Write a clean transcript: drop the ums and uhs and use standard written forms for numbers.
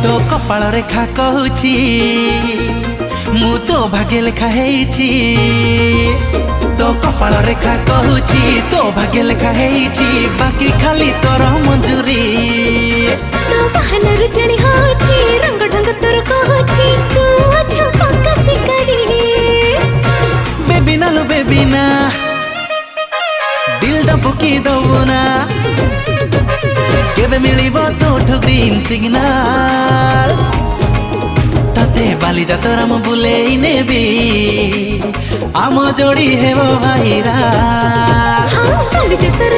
तो कपाल रेखा कहूची मु तो भाग्य लेखा हेइची तो कपाल रेखा कहूची तो भाग्य लेखा हेइची बाकी खाली तोर मंजूरी तो बहाना रुचणी होची रंग ढंग तोर कहूची तू अछु पक्का शिकारी बेबी ना लो बेबी ना दिल डबुकी दबुना केबे मिलिबो तोठु ग्रीन सिग्नल तते बाली जातरा मु बुलेई नेबी आम जोड़ी हेबो भाईरा हाँ बाली जातरा